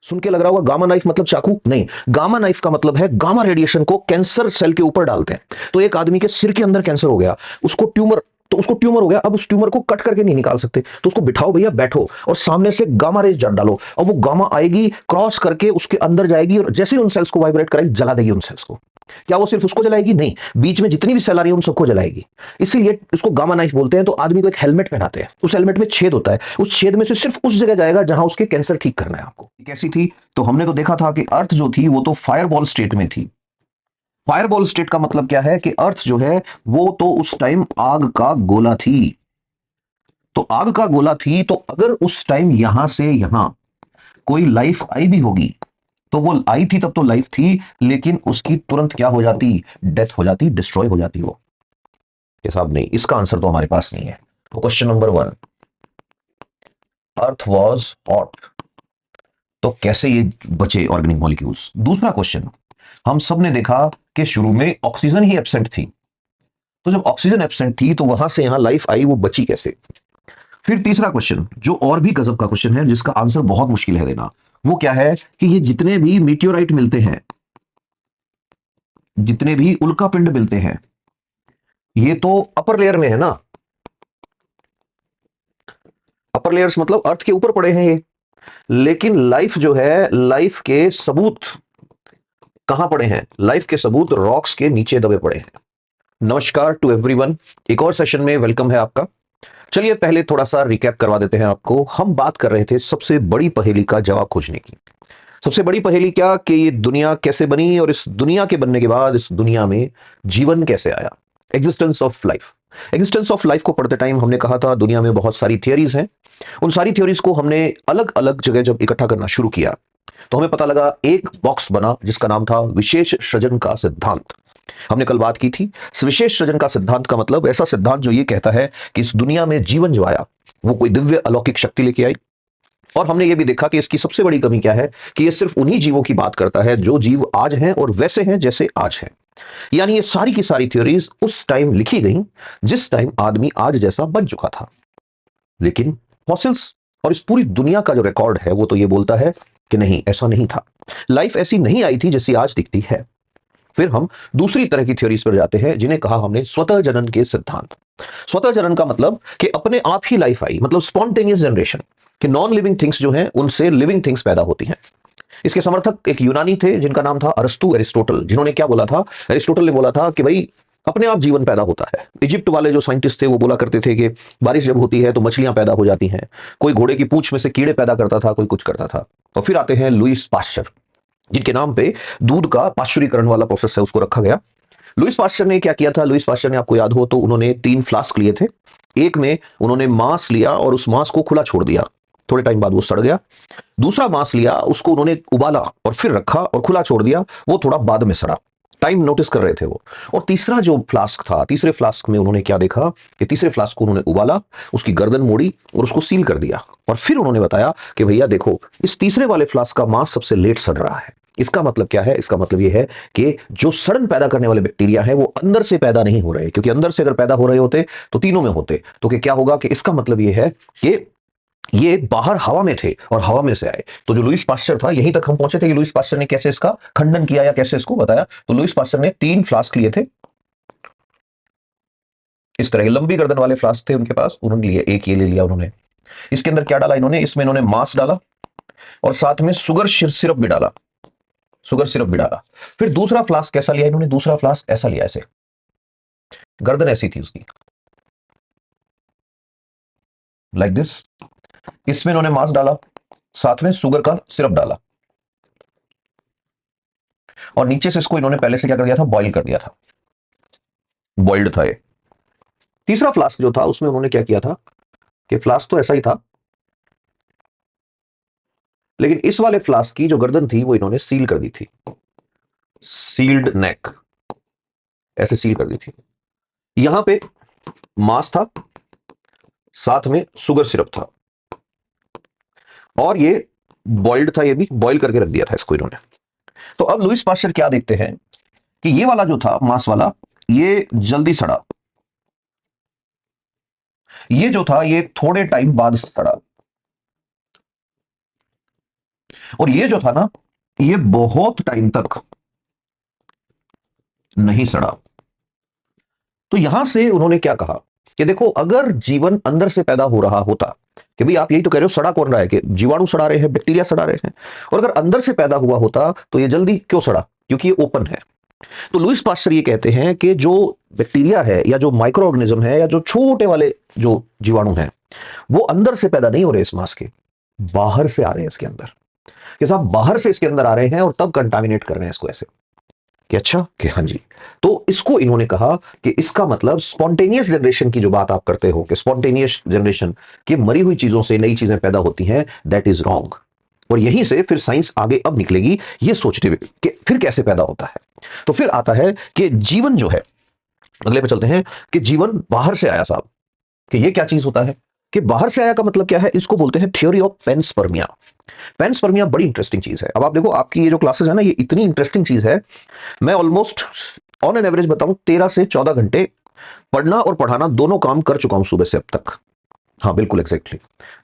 सुन के लग रहा होगा गामा नाइफ मतलब चाकू, नहीं। गामा नाइफ का मतलब है गामा रेडिएशन को कैंसर सेल के ऊपर डालते हैं। तो एक आदमी के सिर के अंदर कैंसर हो गया, उसको ट्यूमर, तो उसको ट्यूमर हो गया, अब उस ट्यूमर को कट करके नहीं निकाल सकते, तो उसको बिठाओ भैया, बैठो और सामने से गामा रेज डालो, और वो गामा आएगी, क्रॉस करके उसके अंदर जाएगी, और जैसे ही उन सेल्स को वाइब्रेट कराएगी, जला देगी उन सेल्स को। क्या वो सिर्फ उसको जलाएगी? नहीं, बीच में जितनी भी सेल आ रही है उन सबको जलाएगी। इसीलिए इसको गामा नाइफ बोलते हैं। तो आदमी को एक हेलमेट पहनाते हैं, उस हेलमेट में छेद होता है, उस छेद में से सिर्फ उस जगह जाएगा जहां उसके कैंसर ठीक करना है आपको। कैसी थी? तो हमने तो देखा था कि अर्थ जो थी वो तो फायरबॉल स्टेट में थी। फायरबॉल स्टेट का मतलब क्या है कि अर्थ जो है वो तो उस टाइम आग का गोला थी। तो आग का गोला थी, तो अगर उस टाइम यहां से यहां कोई लाइफ आई भी होगी, तो वो आई थी तब तो लाइफ थी, लेकिन उसकी तुरंत क्या हो जाती? डेथ हो जाती, डिस्ट्रॉय हो जाती वो। ये साहब नहीं, इसका आंसर तो हमारे पास नहीं है। तो question number 1, earth was hot, तो कैसे ये बचे ऑर्गेनिक मॉलिक्यूल्स? दूसरा क्वेश्चन, हम सब ने देखा कि शुरू में ऑक्सीजन ही एब्सेंट थी, तो जब ऑक्सीजन एब्सेंट थी तो वहां से यहां लाइफ आई, वो बची कैसे? फिर तीसरा क्वेश्चन, जो और भी गजब का क्वेश्चन है, जिसका आंसर बहुत मुश्किल है देना, वो क्या है कि ये जितने भी मीटियोराइट मिलते हैं, जितने भी उल्का पिंड मिलते हैं, ये तो अपर लेयर में है ना। अपर लेयर्स मतलब अर्थ के ऊपर पड़े हैं ये, लेकिन लाइफ जो है, लाइफ के सबूत कहां पड़े हैं? लाइफ के सबूत रॉक्स के नीचे दबे पड़े हैं। नमस्कार टू एवरीवन, एक और सेशन में वेलकम है आपका। चलिए पहले थोड़ा सा रिकैप करवा देते हैं आपको। हम बात कर रहे थे सबसे बड़ी पहेली का जवाब खोजने की। सबसे बड़ी पहेली क्या कि ये दुनिया कैसे बनी, और इस दुनिया के बनने के बाद इस दुनिया में जीवन कैसे आया, existence of life. Existence of life को पढ़ते टाइम हमने कहा था दुनिया में बहुत सारी थियरीज हैं। उन सारी थ्योरीज को हमने अलग अलग जगह जब इकट्ठा करना शुरू किया, तो हमें पता लगा एक बॉक्स बना जिसका नाम था विशेष सृजन का सिद्धांत। हमने कल बात की थी। विशेष सृजन का सिद्धांत का मतलब ऐसा सिद्धांत जो ये कहता है कि इस दुनिया में जीवन जो आया वो कोई दिव्य अलौकिक शक्ति लेके आई। और हमने ये भी देखा कि इसकी सबसे बड़ी कमी क्या है कि ये सिर्फ उन्हीं जीवों की बात करता है जो जीव आज हैं और वैसे हैं जैसे आज हैं। यानी ये सारी की सारी थ्योरीज उस टाइम लिखी गई जिस टाइम आदमी आज जैसा बन चुका था। लेकिन फॉसिल्स और इस पूरी दुनिया का जो रिकॉर्ड है वो तो ये बोलता है कि नहीं, ऐसा नहीं था। लाइफ ऐसी नहीं आई थी जैसी आज दिखती है। फिर हम दूसरी तरह की थ्योरीज पर जाते हैं जिन्हें कहा हमने स्वतः जनन के सिद्धांत। स्वतः जनन का मतलब कि अपने आप ही लाइफ आई, मतलब स्पॉन्टेनियस जनरेशन, कि नॉन लिविंग थिंग्स जो हैं उनसे लिविंग थिंग्स पैदा होती हैं। इसके समर्थक एक यूनानी थे जिनका नाम था अरस्तु, एरिस्टोटल, जिन्होंने क्या बोला था? एरिस्टोटल ने बोला था कि भाई अपने आप जीवन पैदा होता है। इजिप्ट वाले जो साइंटिस्ट थे वो बोला करते थे कि बारिश जब होती है तो मछलियां पैदा हो जाती हैं, कोई घोड़े की पूंछ में से कीड़े पैदा करता था, कोई कुछ करता था। और फिर आते हैं लुईस पाश्चर, जिनके नाम पे दूध का पाश्चुरीकरण वाला प्रोसेस है उसको रखा गया। लुईस पाश्चर ने क्या किया था? लुईस पाश्चर ने, आपको याद हो तो, उन्होंने 3 फ्लास्क लिए थे। एक में उन्होंने मांस लिया और उस मांस को खुला छोड़ दिया, थोड़े टाइम बाद वो सड़ गया। दूसरा मांस लिया, उसको उन्होंने उबाला और फिर रखा और खुला छोड़ दिया, वो थोड़ा बाद में सड़ा। टाइम नोटिस कर रहे थे वो। और तीसरा जो फ्लास्क था, तीसरे फ्लास्क में उन्होंने क्या देखा कि तीसरे फ्लास्क को उन्होंने उबाला, उसकी गर्दन मोड़ी और उसको सील कर दिया। और फिर उन्होंने बताया कि भैया देखो, इस तीसरे वाले फ्लास्क का मांस सबसे लेट सड़ रहा है। इसका मतलब क्या है? इसका मतलब यह है कि जो सड़न पैदा करने वाले बैक्टीरिया है वो अंदर से पैदा नहीं हो रहे, क्योंकि अंदर से अगर पैदा हो रहे होते तो तीनों में होते। तो क्या होगा कि इसका मतलब यह है कि ये बाहर हवा में थे और हवा में से आए। तो जो लुईस पाश्चर था, यहीं तक हम पहुंचे थे कि लुईस पाश्चर ने कैसे इसका खंडन किया या कैसे इसको बताया। तो लुईस पाश्चर ने 3 फ्लास्क लिए थे, इस तरह के लंबी गर्दन वाले फ्लास्क थे उनके पास, उन्होंने लिए, एक ये ले लिया उन्होंने। इसके अंदर क्या डाला इन्होंने? इसमें इन्होंने मांस डाला और साथ में शुगर सिरप भी डाला, शुगर सिरप भी डाला। फिर दूसरा फ्लास्क कैसा लिया इन्होंने? दूसरा फ्लास्क ऐसा लिया, ऐसे गर्दन ऐसी थी उसकी, लाइक दिस। इसमें इन्होंने मांस डाला, साथ में शुगर का सिरप डाला, और नीचे से इसको इन्होंने पहले से क्या कर दिया था? बॉईल कर दिया था, बॉइल्ड था ये। तीसरा फ्लास्क जो था उसमें उन्होंने क्या किया था कि फ्लास्क तो ऐसा ही था, लेकिन इस वाले फ्लास्क की जो गर्दन थी वो इन्होंने सील कर दी थी, सील्ड नेक, ऐसे सील कर दी थी। यहां पे मांस था, साथ में शुगर सिरप था, और ये बॉइल्ड था, ये भी बॉईल करके रख दिया था इसको इन्होंने। तो अब लुईस पाश्चर क्या देखते हैं कि ये वाला जो था मांस वाला, ये जल्दी सड़ा, ये जो था ये थोड़े टाइम बाद सड़ा। और ये जो था ना, ये बहुत टाइम तक नहीं सड़ा। तो यहां से उन्होंने क्या कहा कि देखो, अगर जीवन अंदर से पैदा हो रहा होता, कि भाई आप यही तो कह रहे हो सड़ा कौन रहा है, कि जीवाणु सड़ा रहे हैं, बैक्टीरिया सड़ा रहे हैं, और अगर अंदर से पैदा हुआ होता तो ये जल्दी क्यों सड़ा, क्योंकि ये ओपन है। तो लुईस पास्चर ये कहते हैं कि जो बैक्टीरिया है या जो माइक्रो ऑर्गेनिज्म है या जो छोटे वाले जो जीवाणु हैं, वो अंदर से पैदा नहीं हो रहे इस मांस के, बाहर से आ रहे हैं इसके अंदर, कि साहब बाहर से इसके अंदर आ रहे हैं और तब कंटामिनेट कर रहे हैं इसको ऐसे, कि अच्छा कि हाँ जी। तो इसको इन्होंने कहा कि इसका मतलब स्पॉन्टेनियस जनरेशन की जो बात आप करते हो, कि स्पॉन्टेनियस जनरेशन कि मरी हुई चीजों से नई चीजें पैदा होती हैं, दैट इज रॉन्ग। और यहीं से फिर साइंस आगे अब निकलेगी ये सोचते हुए कि फिर कैसे पैदा होता है। तो फिर आता है कि जीवन जो है, अगले पे चलते हैं, कि जीवन बाहर से आया साहब, कि ये क्या चीज होता है, कि बाहर से आया का मतलब क्या है, इसको बोलते हैं थ्योरी ऑफ पेंस्पर्मिया। पेंस्पर्मिया बड़ी इंटरेस्टिंग चीज है। अब आप देखो, आपकी ये जो क्लासेस है ना, ये इतनी इंटरेस्टिंग चीज है, मैं ऑलमोस्ट ऑन एन एवरेज बताऊं 13 से 14 घंटे पढ़ना और पढ़ाना दोनों काम कर चुका हूं सुबह से अब तक। हाँ बिल्कुल एग्जैक्टली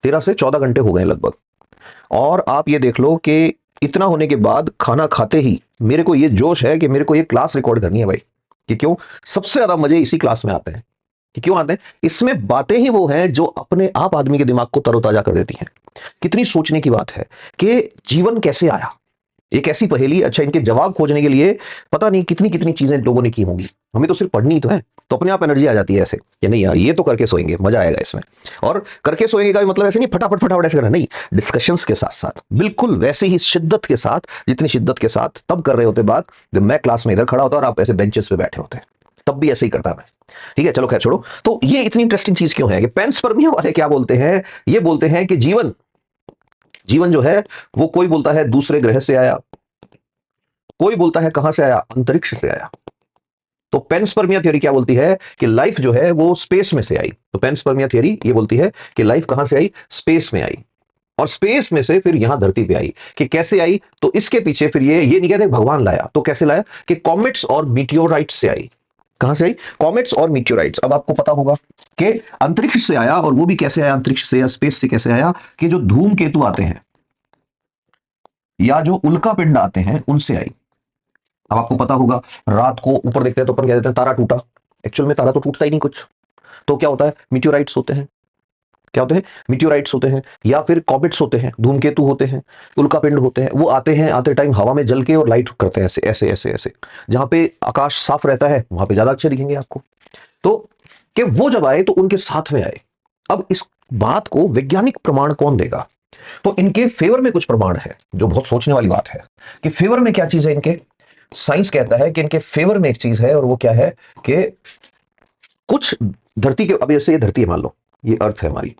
13 से 14 घंटे हो गए लगभग। और आप ये देख लो कि इतना होने के बाद खाना खाते ही मेरे को ये जोश है कि मेरे को ये क्लास रिकॉर्ड करनी है भाई। कि क्यों, सबसे ज्यादा मजे इसी क्लास में आते हैं। कि क्यों आते हैं, इसमें बातें ही वो हैं जो अपने आप आदमी के दिमाग को तरोताजा कर देती हैं। कितनी सोचने की बात है कि जीवन कैसे आया, एक ऐसी पहेली, अच्छा इनके जवाब खोजने के लिए पता नहीं कितनी कितनी चीजें लोगों ने की होंगी। हमें तो सिर्फ पढ़नी ही तो है, तो अपने आप एनर्जी आ जाती है ऐसे कि नहीं यार ये तो करके सोएंगे, मजा आएगा इसमें। और करके सोएंगे का भी मतलब ऐसे नहीं फटाफट फटाफट ऐसे करना, नहीं, डिस्कशंस के साथ साथ, बिल्कुल वैसे ही शिद्दत के साथ, जितनी शिद्दत के साथ तब कर रहे होते बात जब मैं क्लास में इधर खड़ा होता और आप ऐसे बेंचेस पे बैठे होते, तब भी ऐसे ही करता मैं। ठीक है, चलो खैर छोड़ो। तो ये इतनी इंटरेस्टिंग चीज क्यों है कि पेंस्पर्मिया वाले क्या बोलते हैं, ये बोलते हैं कि जीवन, जीवन जो है वो कोई बोलता है दूसरे ग्रह से आया, कोई बोलता है कहां से आया, अंतरिक्ष से आया। तो पेंस्पर्मिया थ्योरी क्या बोलती है कि लाइफ जो है वो स्पेस में से आई। तो पेंस्पर्मिया थ्योरी ये बोलती है कि लाइफ कहां से आई, स्पेस में आई, और स्पेस में से फिर यहां धरती पे आई। कि कैसे आई, तो इसके पीछे फिर ये नहीं कहते भगवान लाया, तो कैसे लाया, कि कॉमेट्स और मीटियोराइट्स से आई। कहां से आई, कॉमेट्स और मीटियोराइट्स। अब आपको पता होगा कि अंतरिक्ष से आया, और वो भी कैसे आया, अंतरिक्ष से या स्पेस से कैसे आया, कि जो धूमकेतु आते हैं या जो उल्का पिंड आते हैं उनसे आई। अब आपको पता होगा, रात को ऊपर देखते हैं तो अपन कह देते हैं तारा टूटा, एक्चुअल में तारा तो टूटता ही नहीं कुछ। तो क्या होता है, मीटियोराइट्स होते हैं। क्या होते हैं, मीटियोराइट्स होते हैं, या फिर कॉमेट्स होते हैं, धूमकेतु होते हैं, उल्कापिंड होते हैं। वो आते हैं, आते टाइम हवा में जल के और लाइट करते हैं ऐसे ऐसे ऐसे ऐसे। जहां पे आकाश साफ रहता है वहां पे ज्यादा अच्छे दिखेंगे आपको। तो कि वो जब आए तो उनके साथ में आए। अब इस बात को वैज्ञानिक प्रमाण कौन देगा, तो इनके फेवर में कुछ प्रमाण है जो बहुत सोचने वाली बात है। कि फेवर में क्या चीज है इनके, साइंस कहता है कि इनके फेवर में एक चीज है, और वो क्या है कि कुछ धरती के, अब जैसे ये धरती है मान लो, ये अर्थ है हमारी।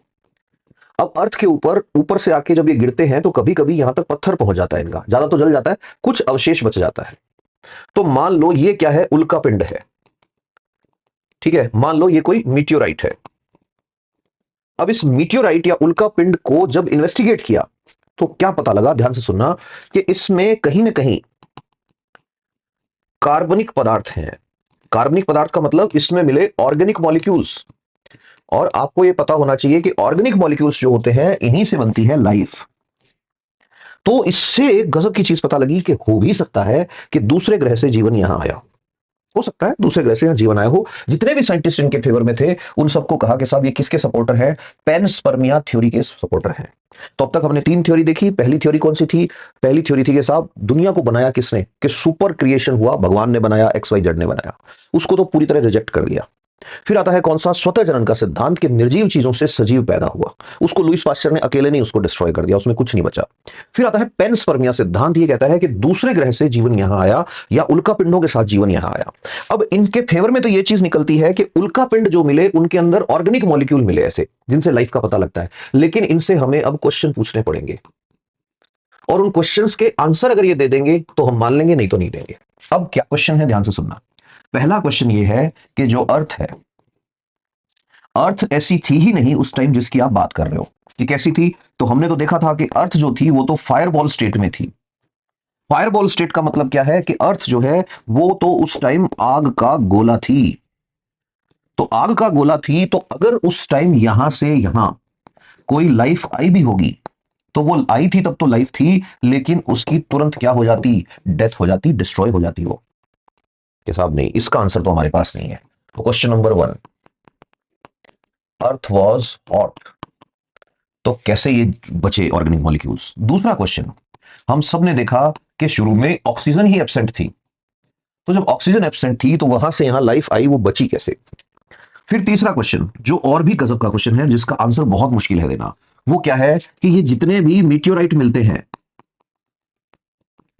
अब अर्थ के ऊपर ऊपर से आके जब ये गिरते हैं तो कभी कभी यहां तक पत्थर पहुंच जाता है, इनका ज्यादा तो जल जाता है, कुछ अवशेष बच जाता है। तो मान लो ये क्या है, उल्का पिंड है। ठीक है, मान लो ये कोई मीटियोराइट है। अब इस मीटियोराइट या उल्का पिंड को जब इन्वेस्टिगेट किया तो क्या पता लगा, ध्यान से सुनना, कि इसमें कहीं ना कहीं कार्बनिक पदार्थ हैं। कार्बनिक पदार्थ का मतलब इसमें मिले ऑर्गेनिक मॉलिक्यूल्स। और आपको यह पता होना चाहिए कि ऑर्गेनिक मॉलिक्यूल्स जो होते हैं इन्हीं से बनती है लाइफ। तो इससे एक गजब की चीज पता लगी कि हो भी सकता है कि दूसरे ग्रह से जीवन यहां आया, हो सकता है दूसरे ग्रह से यहां जीवन आया हो। जितने भी साइंटिस्ट इनके फेवर में थे उन सबको कहा कि साहब ये किसके सपोर्टर है, पेनस्पर्मिया थ्योरी के सपोर्टर हैं। तो अब तक हमने 3 थ्योरी देखी। पहली थ्योरी कौन सी थी, पहली थ्योरी थी कि साहब दुनिया को बनाया किसने, कि सुपर क्रिएशन हुआ, भगवान ने बनाया, XYZ ने बनाया। उसको तो पूरी तरह रिजेक्ट कर दिया। फिर आता है कौन सा, स्वतः जनन का सिद्धांत, कि निर्जीव चीजों से सजीव पैदा हुआ। उसको लुईस पास्चर ने अकेले नहीं उसको डिस्ट्रॉय कर दिया, उसमें कुछ नहीं बचा। फिर आता है पेनस्पर्मिया सिद्धांत, ये कहता है कि दूसरे ग्रह से जीवन यहां आया या उल्का पिंडों के साथ जीवन यहां आया। अब इनके फेवर में तो ये चीज निकलती है कि उल्का पिंड जो मिले उनके अंदर ऑर्गेनिक मॉलिक्यूल मिले ऐसे जिनसे लाइफ का पता लगता है। लेकिन इनसे हमें अब क्वेश्चन पूछने पड़ेंगे, और उन क्वेश्चंस के आंसर अगर ये दे देंगे तो हम मान लेंगे, नहीं तो नहीं देंगे। अब क्या क्वेश्चन है, ध्यान से सुनना। पहला क्वेश्चन ये है कि जो अर्थ है, अर्थ ऐसी थी ही नहीं उस टाइम जिसकी आप बात कर रहे हो। कि कैसी थी, तो हमने तो देखा था कि अर्थ जो थी वो तो फायरबॉल स्टेट में थी। फायरबॉल स्टेट का मतलब क्या है, कि अर्थ जो है वो तो उस टाइम आग का गोला थी। तो आग का गोला थी, तो अगर उस टाइम यहां से यहां कोई लाइफ आई भी होगी तो वो आई थी तब तो लाइफ थी, लेकिन उसकी तुरंत क्या हो जाती, डेथ हो जाती, डिस्ट्रॉय हो जाती वो। कि साहब नहीं, इसका आंसर तो हमारे पास नहीं है। तो question number 1, earth was hot, तो कैसे ये बचे ऑर्गेनिक मॉलिक्यूल्स। दूसरा क्वेश्चन, हम सब ने देखा कि शुरू में ऑक्सीजन ही एब्सेंट थी, तो जब ऑक्सीजन एब्सेंट थी तो वहां से यहां लाइफ आई, वो बची कैसे। फिर तीसरा क्वेश्चन, जो और भी गजब का क्वेश्चन है, जिसका आंसर बहुत मुश्किल है देना, वो क्या है कि ये जितने भी मीटियोराइट मिलते हैं,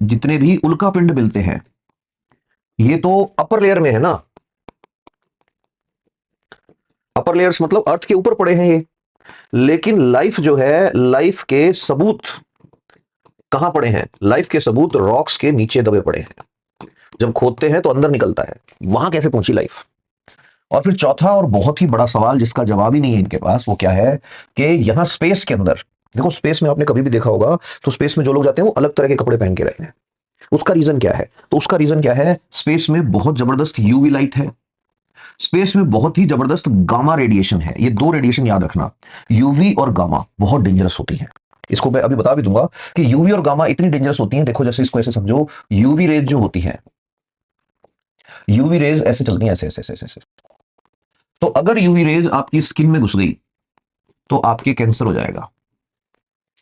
जितने भी उल्कापिंड मिलते हैं, ये तो अपर लेयर में है ना। अपर लेयर्स मतलब अर्थ के ऊपर पड़े हैं ये, लेकिन लाइफ जो है, लाइफ के सबूत कहां पड़े हैं, लाइफ के सबूत रॉक्स के नीचे दबे पड़े हैं। जब खोदते हैं तो अंदर निकलता है, वहां कैसे पहुंची लाइफ। और फिर चौथा और बहुत ही बड़ा सवाल, जिसका जवाब ही नहीं है इनके पास, वो क्या है कि यहां स्पेस के अंदर देखो, स्पेस में आपने कभी भी देखा होगा तो स्पेस में जो लोग जाते हैं वो अलग तरह के कपड़े पहन के रहते हैं। उसका रीजन क्या है, तो उसका रीजन क्या है, स्पेस में बहुत जबरदस्त यूवी लाइट है, स्पेस में बहुत ही जबरदस्त गामा रेडिएशन है। ये दो रेडिएशन याद रखना, यूवी और गामा बहुत डेंजरस होती है। इसको मैं अभी बता भी दूंगा कि यूवी और गामा इतनी डेंजरस होती हैं। देखो जैसे इसको ऐसे समझो, यूवी रेज जो होती है, यूवी रेज ऐसे चलती हैं, ऐसे ऐसे ऐसे ऐसे। तो अगर यूवी रेज आपकी स्किन में घुस गई तो आपके कैंसर हो जाएगा।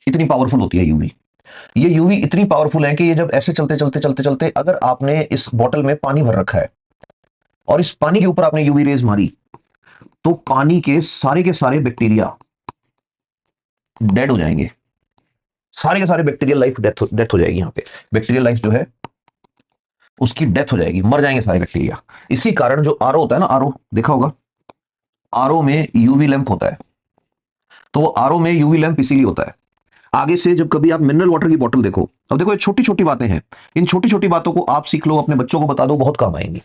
इतनी पावरफुल होती है यूवी। ये यूवी इतनी पावरफुल है कि ये जब ऐसे चलते चलते चलते चलते, अगर आपने इस बॉटल में पानी भर रखा है और इस पानी के ऊपर आपने यूवी रेज मारी, तो पानी के सारे बैक्टीरिया डेड हो जाएंगे। सारे के सारे बैक्टीरियल लाइफ डेथ हो जाएगी। यहां पे बैक्टीरियल लाइफ जो है उसकी डेथ हो जाएगी, मर जाएंगे सारे बैक्टीरिया। इसी कारण जो आरओ होता है ना, आरओ देखा होगा, आरओ में यूवी लैंप होता है। तो वो आरओ में यूवी लैंप इसीलिए होता है। आगे से जब कभी आप मिनरल वाटर की बोतल देखो, अब देखो ये छोटी छोटी बातें हैं, इन छोटी छोटी बातों को आप सीख लो, अपने बच्चों को बता दो, बहुत काम आएंगी।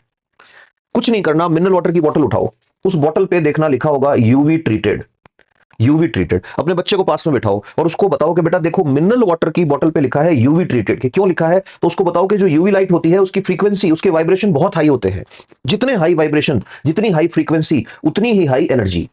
कुछ नहीं करना, मिनरल वाटर की बोतल उठाओ, उस बोतल पे देखना लिखा होगा यूवी ट्रीटेड, यूवी ट्रीटेड। अपने बच्चे को पास में बिठाओ और उसको बताओ कि बेटा देखो, मिनरल वाटर की बोतल पे लिखा है यूवी ट्रीटेड, कि क्यों लिखा है, तो उसको बताओ कि जो यूवी लाइट होती है उसकी फ्रीक्वेंसी, उसके वाइब्रेशन बहुत हाई होते हैं। जितने हाई वाइब्रेशन, जितनी हाई फ्रीक्वेंसी, उतनी ही हाई एनर्जी।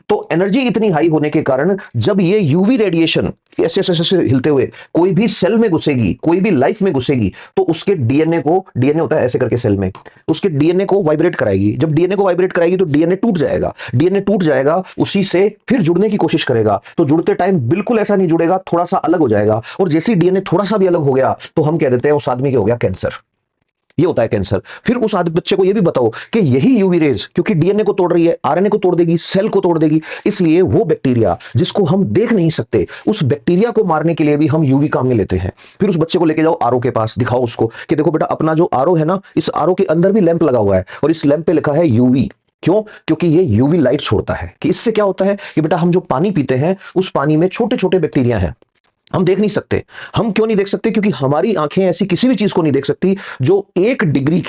तो एनर्जी इतनी हाई होने के कारण जब ये यूवी रेडिएशन ऐसे ऐसे ऐसे हिलते हुए कोई भी सेल में घुसेगी, कोई भी लाइफ में घुसेगी, तो उसके डीएनए को, डीएनए होता है ऐसे करके सेल में, उसके डीएनए को वाइब्रेट कराएगी। जब डीएनए को वाइब्रेट कराएगी तो डीएनए टूट जाएगा, डीएनए टूट जाएगा, उसी से फिर जुड़ने की कोशिश करेगा। तो जुड़ते टाइम बिल्कुल ऐसा नहीं जुड़ेगा, थोड़ा सा अलग हो जाएगा, और जैसे डीएनए थोड़ा सा भी अलग हो गया तो हम कह देते हैं उस आदमी के हो गया कैंसर। ये होता है कैंसर। फिर उस आदमी बच्चे को ये भी बताओ कि यही यूवी रेज, क्योंकि डीएनए को तोड़ रही है, आरएनए को तोड़ देगी, सेल को तोड़ देगी, इसलिए वो बैक्टीरिया जिसको हम देख नहीं सकते, उस बैक्टीरिया को मारने के लिए भी हम यूवी काम में लेते हैं। फिर उस बच्चे को लेके जाओ आरओ के पास, दिखाओ उसको कि देखो बेटा, अपना जो आरओ है ना, इस आरओ के अंदर भी लैंप लगा हुआ है और इस लैंप पे लिखा है यूवी। क्यों? क्योंकि ये यूवी लाइट छोड़ता है। कि इससे क्या होता है कि बेटा, हम जो पानी पीते हैं उस पानी में छोटे छोटे बैक्टीरिया हैं, हम देख नहीं सकते। हम क्यों नहीं देख सकते? क्योंकि हमारी आंखें ऐसी किसी भी चीज को नहीं देख सकती जो 1 डिग्री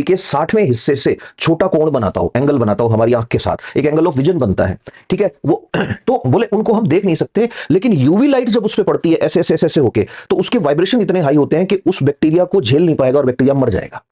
के 60वें हिस्से से छोटा कोण बनाता हो, एंगल बनाता हो हमारी आंख के साथ, एक एंगल ऑफ विजन बनता है, ठीक है वो। तो बोले उनको हम देख नहीं सकते, लेकिन यूवी लाइट जब उस पर पड़ती है ऐसे ऐसे ऐसे होके, तो उसके वाइब्रेशन इतने हाई होते हैं कि उस बैक्टीरिया को झेल नहीं पाएगा और बैक्टीरिया मर जाएगा।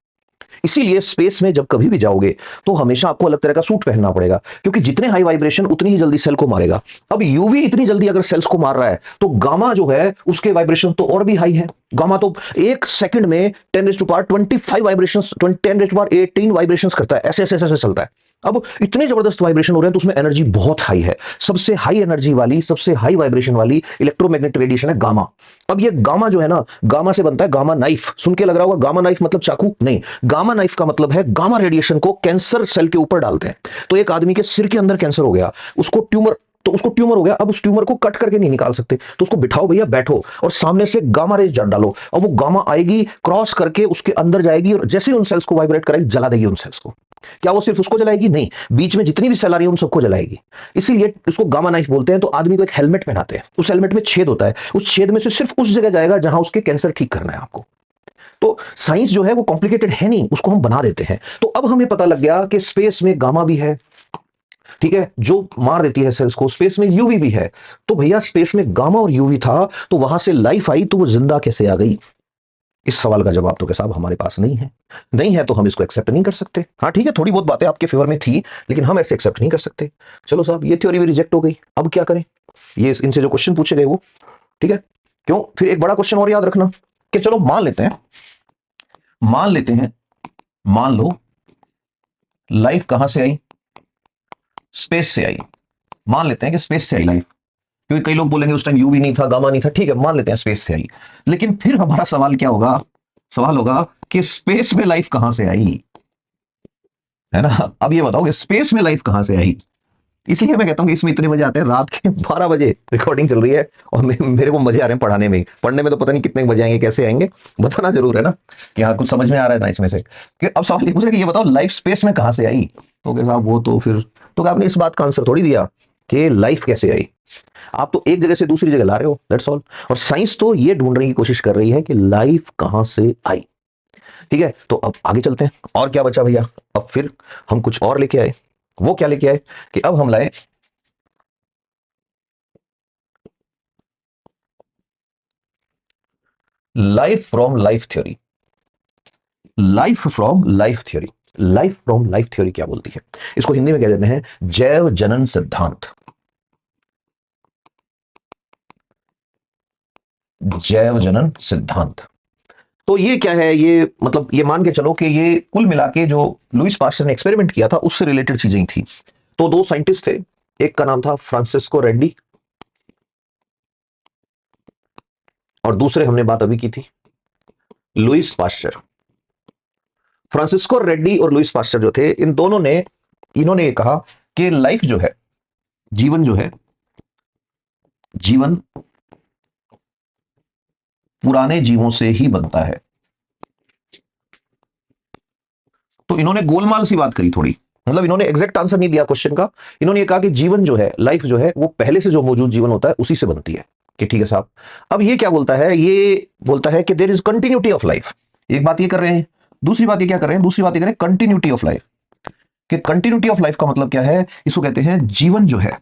इसीलिए स्पेस में जब कभी भी जाओगे तो हमेशा आपको अलग तरह का सूट पहनना पड़ेगा, क्योंकि जितने हाई वाइब्रेशन उतनी ही जल्दी सेल को मारेगा। अब यूवी इतनी जल्दी अगर सेल्स को मार रहा है, तो गामा जो है उसके वाइब्रेशन तो और भी हाई है। गामा तो 1 सेकंड में 10⁻25 वाइब्रेशन, 10⁻18 वाइब्रेशन करता है, ऐसे ऐसे ऐसे चलता है। अब इतने जबरदस्त वाइब्रेशन हो रहे हैं तो उसमें एनर्जी बहुत हाई है। सबसे हाई एनर्जी वाली, सबसे हाई वाइब्रेशन वाली इलेक्ट्रोमैग्नेटिक रेडिएशन है गामा। अब ये गामा जो है ना, गामा से बनता है गामा नाइफ। सुन के लग रहा होगा गामा नाइफ मतलब चाकू, नहीं, गामा नाइफ का मतलब है गामा रेडिएशन को कैंसर सेल के ऊपर डालते हैं। तो एक आदमी के सिर के अंदर कैंसर हो गया, उसको ट्यूमर हो गया। अब उस ट्यूमर को कट करके नहीं निकाल सकते, तो उसको बिठाओ भैया, बैठो और सामने से गामा रेज डालो, और वो गामा आएगी, क्रॉस करके उसके अंदर जाएगी, और जैसे उन सेल्स को वाइब्रेट कराएगी, जला देगी उन सेल्स को। क्या वो सिर्फ उसको जलाएगी? नहीं, बीच में जितनी भी सेल आ रही है उन सबको जलाएगी। इसीलिए इसको गामा नाइफ बोलते हैं। तो आदमी को एक हेलमेट पहनाते हैं, उस हेलमेट में छेद होता है, उस छेद में से सिर्फ उस जगह जाएगा जहां उसके कैंसर ठीक करना है आपको। तो साइंस जो है वो कॉम्प्लिकेटेड है नहीं, उसको हम बना देते हैं। तो अब हमें पता लग गया कि स्पेस में गामा भी है, ठीक है, जो मार देती है सेल्स को। स्पेस में यूवी भी है। तो भैया स्पेस में गामा और यूवी था, तो वहां से लाइफ आई, तो वो जिंदा कैसे आ गई? इस सवाल का जवाब तो के साहब हमारे पास नहीं है। नहीं है तो हम इसको एक्सेप्ट नहीं कर सकते। हाँ ठीक है, थोड़ी बहुत बातें आपके फेवर में थी, लेकिन हम ऐसे एक्सेप्ट नहीं कर सकते। चलो साहब, ये थ्योरी भी रिजेक्ट हो गई, अब क्या करें? ये इनसे जो क्वेश्चन पूछे गए वो ठीक है? क्यों? फिर एक बड़ा क्वेश्चन और याद रखना कि चलो मान लेते हैं, मान लो लाइफ कहां से आई? स्पेस से आई। मान लेते हैं कि स्पेस से आई लाइफ, क्योंकि कई लोग बोलेंगे उस टाइम यू भी नहीं था, गामा नहीं था, ठीक है मान लेते हैं स्पेस से आई। लेकिन फिर हमारा सवाल क्या होगा? सवाल होगा कि स्पेस में लाइफ कहां से आई, है ना? अब ये बताओ कि स्पेस में लाइफ कहां से आई। इसलिए मैं कहता हूँ कि इसमें इतने मजे आते हैं, रात के 12 बजे रिकॉर्डिंग चल रही है और मेरे को मजे आ रहे हैं पढ़ाने में। पढ़ने में तो पता नहीं कितने मजे आएंगे, कैसे आएंगे, बताना जरूर है ना कि हाँ कुछ समझ में आ रहा है ना इसमें से। कि अब सवाल ये पूछ रहे कि ये बताओ लाइफ स्पेस में कहां से आई, तो क्या साहब वो तो फिर तो क्या आपने इस बात का आंसर थोड़ी दिया कि लाइफ कैसे आई। आप तो एक जगह से दूसरी जगह ला रहे हो, दैट्स ऑल। और साइंस तो ये ढूंढने की कोशिश कर रही है कि लाइफ कहां से आई। ठीक है, तो अब आगे चलते हैं। और क्या बचा भैया? अब फिर हम कुछ और लेके आए। वो क्या लेके आए कि अब हम लाए life from life theory. Life from life theory. Life from life theory क्या बोलती है? इसको हिंदी में कह देते हैं जैव जनन सिद्धांत। जैव जनन सिद्धांत। तो ये क्या है? ये मतलब ये मान के चलो कि ये कुल मिला के जो लुईस पास्चर ने एक्सपेरिमेंट किया था उससे रिलेटेड चीजें थी। तो दो साइंटिस्ट थे, एक का नाम था फ्रांसिस्को रेड्डी और दूसरे हमने बात अभी की थी लुईस पास्चर। फ्रांसिस्को रेड्डी और लुईस पास्चर जो थे, इन दोनों ने इन्होंने ये कहा कि लाइफ जो है, जीवन जो है, जीवन पुराने जीवों से ही बनता है। तो इन्होंने गोलमाल सी बात करी थोड़ी, मतलब इन्होंने एग्जैक्ट आंसर नहीं दिया क्वेश्चन का। इन्होंने ये कहा कि जीवन जो है, लाइफ जो है, वो पहले से जो मौजूद जीवन होता है उसी से बनती है। कि ठीक है साहब। अब ये क्या बोलता है? ये बोलता है कि there is continuity of life. एक बात ये कर रहे हैं, दूसरी बात ये क्या कर रहे हैं? दूसरी बात ये कर रहे हैं कंटिन्यूटी ऑफ लाइफ। कि कंटिन्यूटी ऑफ लाइफ का मतलब क्या है? इसको कहते हैं जीवन जो है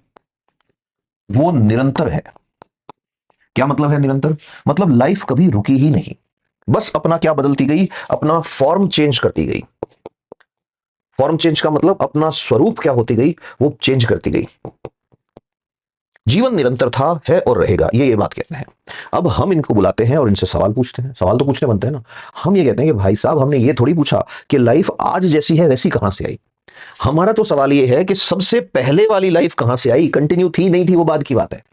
वो निरंतर है। क्या मतलब है निरंतर? मतलब लाइफ कभी रुकी ही नहीं, बस अपना क्या बदलती गई? अपना फॉर्म चेंज करती गई। फॉर्म चेंज का मतलब अपना स्वरूप क्या होती गई? वो चेंज करती गई। जीवन निरंतर था, है और रहेगा, ये बात कहते हैं। अब हम इनको बुलाते हैं और इनसे सवाल पूछते हैं। सवाल तो पूछने बनते हैं ना। हम ये कहते हैं कि भाई साहब हमने ये थोड़ी पूछा कि लाइफ आज जैसी है वैसी कहां से आई। हमारा तो सवाल ये है कि सबसे पहले वाली लाइफ कहां से आई? कंटिन्यू थी नहीं थी वो बाद की बात है,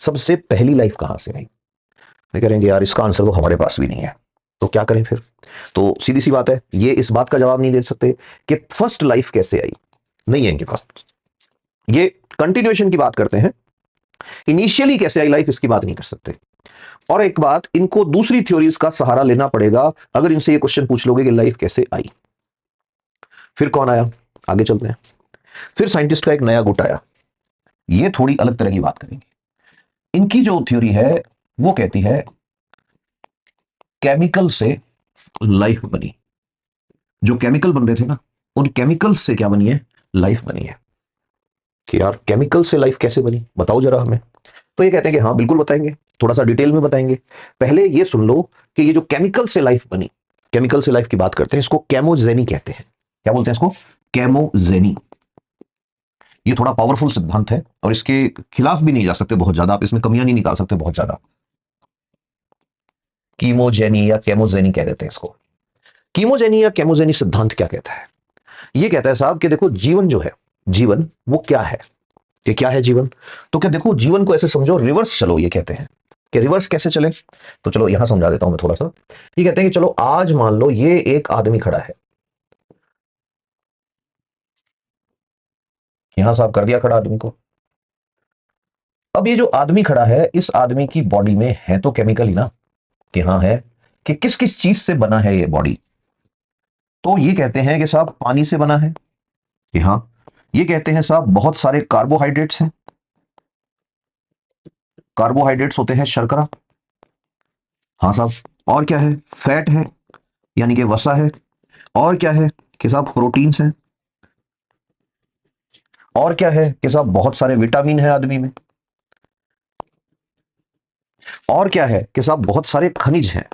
सबसे पहली लाइफ कहां से आई? वे करेंगे यार इसका आंसर तो हमारे पास भी नहीं है, तो क्या करें फिर? तो सीधी सी बात है, ये इस बात का जवाब नहीं दे सकते कि फर्स्ट लाइफ कैसे आई, नहीं है इनके पास। ये कंटिन्यूएशन की बात करते हैं, इनिशियली कैसे आई लाइफ इसकी बात नहीं कर सकते। और एक बात, इनको दूसरी थ्योरीज का सहारा लेना पड़ेगा अगर इनसे ये क्वेश्चन पूछ लोगे कि लाइफ कैसे आई। फिर कौन आया? आगे चलते हैं। फिर साइंटिस्ट का एक नया गुट आया, ये थोड़ी अलग तरह की बात करेंगे। इनकी जो थ्योरी है वो कहती है केमिकल से लाइफ बनी। जो केमिकल बन रहे थे ना, उन केमिकल्स से क्या बनी है? लाइफ बनी है। कि यार केमिकल से लाइफ कैसे बनी, बताओ जरा हमें। तो ये कहते हैं कि हाँ बिल्कुल बताएंगे, थोड़ा सा डिटेल में बताएंगे। पहले ये सुन लो कि ये जो केमिकल से लाइफ बनी, केमिकल से लाइफ की बात करते हैं, इसको कैमोजेनी कहते हैं। क्या बोलते हैं इसको? कैमोजेनी। ये थोड़ा पावरफुल सिद्धांत है और इसके खिलाफ भी नहीं जा सकते बहुत ज्यादा, आप इसमें कमियां नहीं निकाल सकते बहुत ज्यादा। कीमोजेनी या कैमोजेनी कह देते हैं इसको। कीमोजेनी या कैमोजेनी सिद्धांत क्या कहता है? ये कहता है साहब कि देखो जीवन जो है, जीवन वो क्या है? कि क्या है जीवन? तो क्या देखो जीवन को ऐसे समझो, रिवर्स चलो। ये कहते हैं कि रिवर्स कैसे चले, तो चलो यहां समझा देता हूं मैं थोड़ा सा। ये कहते हैं कि चलो आज मान लो ये एक आदमी खड़ा है, यहां साहब कर दिया खड़ा आदमी को। अब ये जो आदमी खड़ा है, इस आदमी की बॉडी में है तो केमिकल ही ना, कि हाँ है। कि किस किस चीज से बना है ये बॉडी? तो ये कहते हैं कि साहब पानी से बना है, कि हाँ। ये कहते हैं साहब बहुत सारे कार्बोहाइड्रेट्स हैं, कार्बोहाइड्रेट्स होते हैं शर्करा, हाँ साहब। और क्या है? फैट है, यानी कि वसा है। और क्या है कि साहब प्रोटीन्स हैं। और क्या है कि साहब बहुत सारे विटामिन है आदमी में। और क्या है कि साहब बहुत सारे खनिज हैं।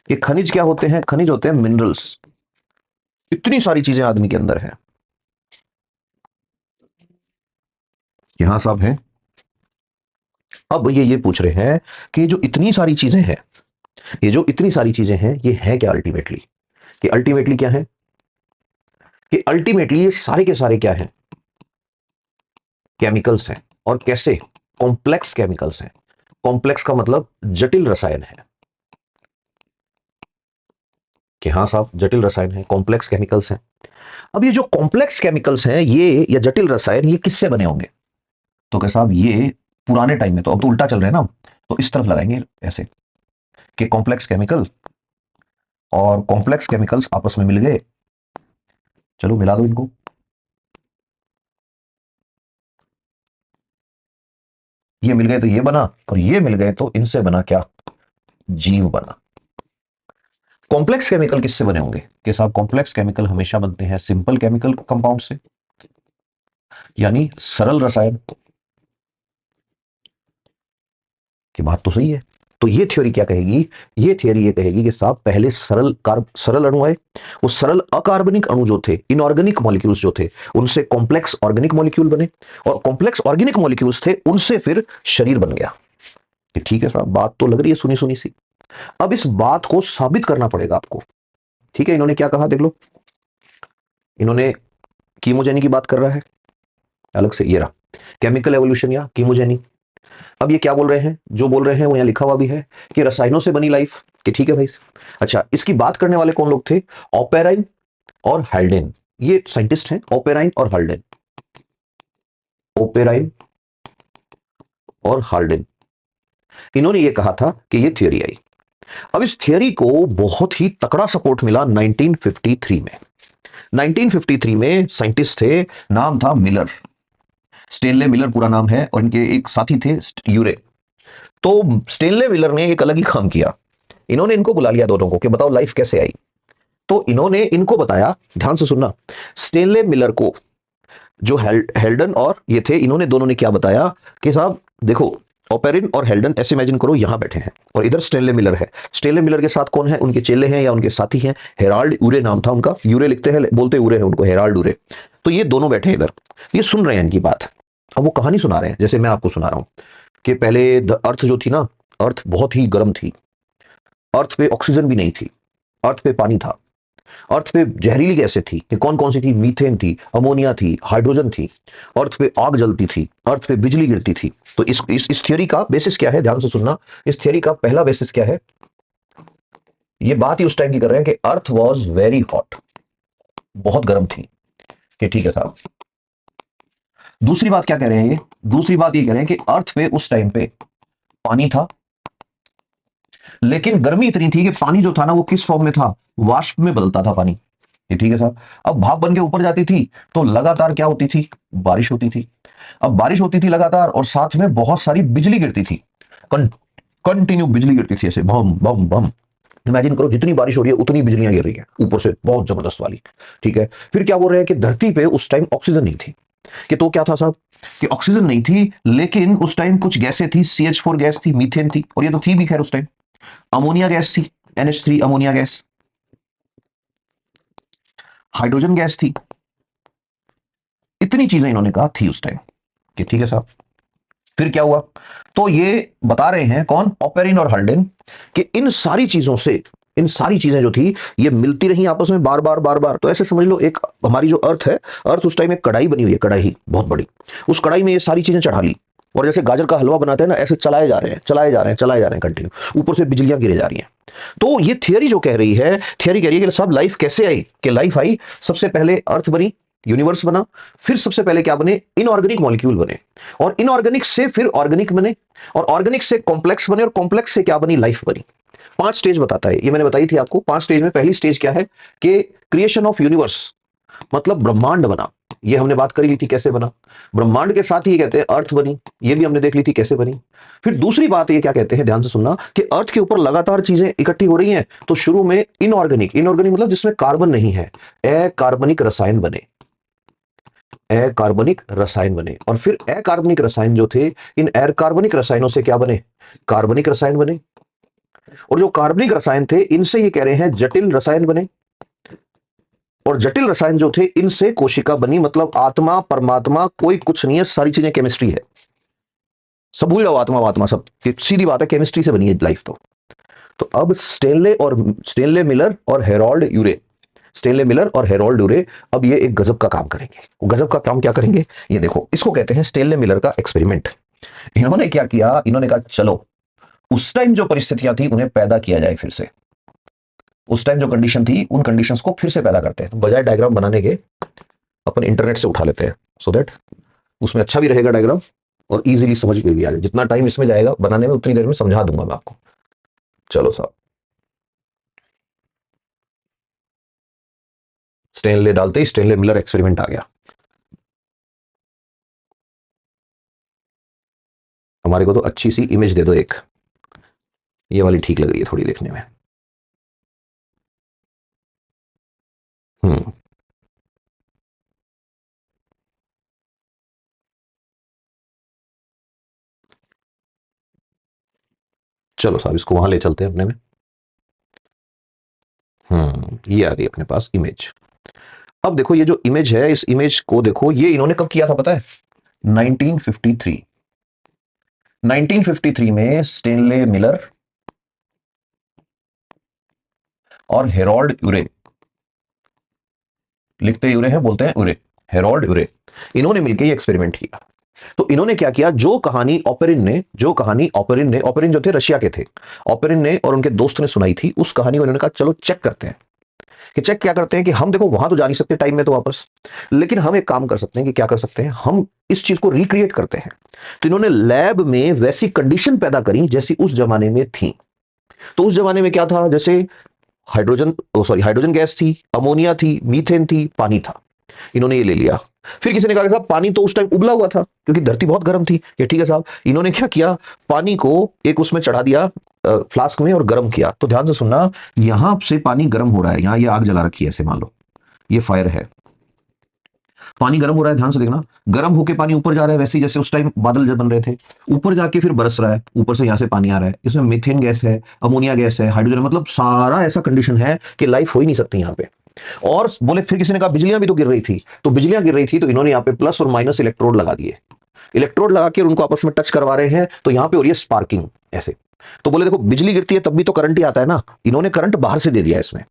ये खनिज क्या होते हैं? खनिज होते हैं मिनरल्स। इतनी सारी चीजें आदमी के अंदर है, यहां साहब है। अब ये पूछ रहे हैं कि जो इतनी सारी चीजें हैं, ये जो इतनी सारी चीजें हैं, ये है क्या अल्टीमेटली? कि अल्टीमेटली क्या है? कि अल्टीमेटली ये सारे के सारे क्या हैं? केमिकल्स हैं। और कैसे? कॉम्प्लेक्स केमिकल्स हैं। कॉम्प्लेक्स का मतलब जटिल रसायन है। कि हाँ साहब, जटिल रसायन है, कॉम्प्लेक्स केमिकल्स हैं। अब ये जो कॉम्प्लेक्स केमिकल्स हैं, ये या जटिल रसायन, ये किससे बने होंगे? तो क्या साहब, ये पुराने टाइम में, तो अब तो उल्टा चल रहे हैं ना, तो इस तरफ लगाएंगे ऐसे कि कॉम्प्लेक्स केमिकल और कॉम्प्लेक्स केमिकल्स आपस में मिल गए, चलो मिला दो इनको। ये मिल गए तो ये बना, और ये मिल गए तो इनसे बना क्या? जीव बना। कॉम्प्लेक्स केमिकल किससे बने होंगे? कि साहब कॉम्प्लेक्स केमिकल हमेशा बनते हैं सिंपल केमिकल कंपाउंड से, यानी सरल रसायन। की बात तो सही है। तो ये थ्योरी क्या कहेगी? ये थ्योरी ये कहेगी कि साहब पहले सरल अणु आए, वो सरल अकार्बनिक अणु जो थे, इनऑर्गेनिक मॉलिक्यूल्स जो थे, उनसे कॉम्प्लेक्स ऑर्गेनिक मॉलिक्यूल बने, और कॉम्प्लेक्स ऑर्गेनिक मॉलिक्यूल्स थे, उनसे फिर शरीर बन गया। ठीक है साहब, बात तो लग रही है सुनी सुनी सी। अब इस बात को साबित करना पड़ेगा आपको। ठीक है, इन्होंने क्या कहा देख लो। इन्होंने कीमोजेनी की बात कर रहा है अलग से, ये रहा केमिकल एवोल्यूशन या कीमोजेनी। अब ये क्या बोल रहे हैं? जो बोल रहे हैं वो यहां लिखा हुआ भी है कि रसायनों से बनी लाइफ। कि ठीक है भाई। अच्छा, इसकी बात करने वाले कौन लोग थे? ओपेराइन और हाल्डेन। ये साइंटिस्ट हैं, ओपेराइन और हाल्डेन। ओपेराइन और हाल्डेन, इन्होंने ये कहा था कि ये थियरी आई। अब इस थियरी को बहुत ही तकड़ा सपोर्ट मिला 1953 में। 1953 में साइंटिस्ट थे, नाम था मिलर, स्टेनले मिलर पूरा नाम है, और इनके एक साथी थे यूरे। तो स्टेनले मिलर ने एक अलग ही काम किया। इन्होंने इनको बुला लिया दोनों को कि बताओ लाइफ कैसे आई। तो इन्होंने इनको बताया, ध्यान से सुनना, स्टेनले मिलर को, जो हेल्डन और ये थे, इन्होंने दोनों ने क्या बताया कि साहब देखो, ओपेरिन और हेल्डन ऐसे इमेजिन करो यहां बैठे हैं, और इधर स्टेनले मिलर है। स्टेनले मिलर के साथ कौन है? उनके चेले हैं या उनके साथी हैं, हेराल्ड यूरे नाम था उनका। यूरे लिखते हैं, बोलते यूरे हैं उनको, हेराल्ड यूरे। तो ये दोनों बैठे हैं इधर, ये सुन रहे हैं इनकी बात। अब वो कहानी सुना रहे हैं जैसे मैं आपको सुना रहा हूं कि पहले अर्थ जो थी ना, अर्थ बहुत ही गर्म थी, अर्थ पे ऑक्सीजन भी नहीं थी, अर्थ पे पानी था, अर्थ पे जहरीली गैसें थी। कि कौन कौन सी थी? मीथेन थी, अमोनिया थी, हाइड्रोजन थी। अर्थ पे आग जलती थी, अर्थ पे बिजली गिरती थी। तो इस थ्योरी का बेसिस क्या है? ध्यान से सुनना। इस थ्योरी का पहला बेसिस क्या है? ये बात ही उस टाइम की कर रहे हैं कि अर्थ वॉज वेरी हॉट, बहुत गर्म थी। कि ठीक है साहब। दूसरी बात क्या कह रहे हैं ये? दूसरी बात ये कह रहे हैं कि अर्थ पे उस टाइम पे पानी था, लेकिन गर्मी इतनी थी कि पानी जो था ना, वो किस फॉर्म में था? वाष्प में बदलता था पानी। ये ठीक है साहब। अब भाप बन के ऊपर जाती थी, तो लगातार क्या होती थी? बारिश होती थी। अब बारिश होती थी लगातार, और साथ में बहुत सारी बिजली गिरती थी, कंटिन्यू बिजली गिरती थी, ऐसे बम बम बम। इमेजिन करो, जितनी बारिश हो रही है उतनी बिजलियां गिर रही है ऊपर से, बहुत जबरदस्त वाली। ठीक है। फिर क्या बोल रहे हैं कि धरती पे उस टाइम ऑक्सीजन नहीं थी। कि तो क्या था साहब? कि ऑक्सीजन नहीं थी, लेकिन उस टाइम कुछ गैसें थी, CH4 गैस थी, मीथेन थी, और ये तो थी भी खैर उस टाइम। अमोनिया गैस थी, NH3 ammonia gas, hydrogen gas थी। इतनी चीजें इन्होंने कहा थी उस टाइम। कि ठीक है साहब। फिर क्या हुआ? तो ये बता रहे हैं कौन? ओपेरिन और हाल्डेन, कि इन सारी चीजों से, इन सारी चीजें जो थी, ये मिलती रही आपस में बार बार बार बार। तो ऐसे समझ लो, एक हमारी जो अर्थ है, अर्थ उस टाइम एक कढ़ाई बनी हुई है, कढ़ाई बहुत बड़ी। उस कढ़ाई में ये सारी चीजें चढ़ा ली, और जैसे गाजर का हलवा बनाते हैं ना, ऐसे चलाए जा रहे हैं, चलाए जा रहे हैं, चलाए जा रहे हैं कंटिन्यू, ऊपर से बिजलियां गिरे जा रही हैं। तो ये थियरी जो कह रही है, थियरी कह रही है कि सब लाइफ कैसे आई? कि लाइफ आई, सबसे पहले अर्थ बनी, यूनिवर्स बना, फिर सबसे पहले क्या बने? इनऑर्गेनिक मॉलिक्यूल बने, और इनऑर्गेनिक से फिर ऑर्गेनिक बने, और ऑर्गेनिक से कॉम्प्लेक्स बने, और कॉम्प्लेक्स से क्या बनी? लाइफ बनी। 5 स्टेज बताता है ये, मैंने बताई थी आपको 5 स्टेज में। पहली स्टेज क्या है? कि क्रिएशन ऑफ यूनिवर्स, मतलब ब्रह्मांड बना। ये हमने बात करी ली थी कैसे बना। ब्रह्मांड के साथ ही कहते हैं अर्थ बनी, ये भी हमने देख ली थी कैसे बनी। फिर दूसरी बात ये क्या कहते हैं, ध्यान से सुनना, कि अर्थ के ऊपर लगातार चीजें इकट्ठी हो रही हैं, तो शुरू में इनऑर्गेनिक, इनऑर्गेनिक मतलब जिसमें कार्बन नहीं है, अकार्बनिक रसायन बने, अकार्बनिक रसायन बने। और फिर अकार्बनिक रसायन जो थे, इन अकार्बनिक रसायनों से क्या बने? कार्बनिक रसायन बने। और जो कार्बनिक रसायन थे, इनसे ये कह रहे हैं जटिल रसायन बने, और जटिल रसायन जो थे, इनसे कोशिका बनी। मतलब आत्मा परमात्मा कोई कुछ नहीं है, सारी चीजें केमिस्ट्री है। सब भूल जाओ, आत्मा वात्मा सब, ये सीधी बात है, केमिस्ट्री से बनी है लाइफ तो अब स्टेनले मिलर और हेरोल्ड यूरे, स्टेनले मिलर और हेरोल्ड यूरे अब ये एक गजब का काम करेंगे। वो गजब का काम क्या करेंगे, ये देखो, इसको कहते हैं स्टेनले मिलर का एक्सपेरिमेंट। इन्होंने क्या किया, इन्होंने कहा चलो उस टाइम जो परिस्थितियां थी उन्हें पैदा किया जाए फिर से, उस टाइम जो कंडीशन थी उन कंडीशंस को फिर से पैदा करते हैं। तो बजाय डायग्राम बनाने के अपन इंटरनेट से उठा लेते हैं, सो दैट उसमें अच्छा भी रहेगा डायग्राम और इजीली समझ में भी आ जाए। जितना टाइम इसमें जाएगा बनाने में उतनी देर में समझा दूंगा मैं आपको। चलो साहब, स्टेनले डालते ही स्टेनले मिलर एक्सपेरिमेंट आ गया। हमारे को तो अच्छी सी इमेज दे दो एक, ये वाली ठीक लग रही है थोड़ी देखने में। हम्म, चलो साहब इसको वहां ले चलते हैं अपने में। ये आ गई अपने पास इमेज। अब देखो ये जो इमेज है, इस इमेज को देखो, ये इन्होंने कब किया था पता है, 1953। 1953 में स्टेनले मिलर और हेरोल्ड यूरे, लिखते यूरे हैं बोलते हैं यूरे, हेरोल्ड यूरे, इन्होंने मिलकर ये एक्सपेरिमेंट किया। तो इन्होंने क्या किया, ओपेरिन जो थे रशिया के थे, ओपेरिन ने और उनके दोस्त ने सुनाई थी उस कहानी को, इन्होंने कहा चलो चेक करते हैं। कि चेक क्या करते हैं कि हम देखो वहां तो जा नहीं सकते टाइम में तो वापस, लेकिन हम एक काम कर सकते हैं कि क्या कर सकते हैं, हम इस चीज को रिक्रिएट करते हैं। तो इन्होंने लैब में वैसी कंडीशन पैदा करी जैसी उस जमाने में थी। तो उस जमाने में क्या था, जैसे हाइड्रोजन गैस थी, अमोनिया थी, मीथेन थी, पानी था। इन्होंने ये ले लिया। फिर किसी ने कहा कि साहब पानी तो उस टाइम उबला हुआ था क्योंकि धरती बहुत गर्म थी, कि ठीक है साहब। इन्होंने क्या किया, पानी को एक उसमें चढ़ा दिया फ्लास्क में और गर्म किया। तो ध्यान से सुनना, यहां से पानी गर्म हो रहा है, यहां ये आग जला रखी है ऐसे मान लो, ये फायर है, पानी गर्म हो रहा है, ध्यान से देखना, गर्म होके पानी ऊपर जा रहा है, वैसे ही जैसे उस टाइम बादल जब बन रहे थे, ऊपर जाके फिर बरस रहा है, ऊपर से यहां से पानी आ रहा है, इसमें मीथेन गैस है, अमोनिया गैस है, हाइड्रोजन, मतलब सारा ऐसा कंडीशन है कि लाइफ हो ही नहीं सकती यहाँ पे। और बोले, फिर किसी ने कहा बिजलियां भी तो गिर रही थी, तो बिजलियां गिर रही थी तो इन्होंने यहाँ पे प्लस और माइनस इलेक्ट्रोड लगा दिए, इलेक्ट्रोड लगा के उनको आपस में टच करवा रहे हैं, तो यहां पे हो रही है स्पार्किंग ऐसे। तो बोले देखो बिजली गिरती है तब भी तो करंट ही आता है ना, इन्होंने करंट बाहर से दे दिया इसमें।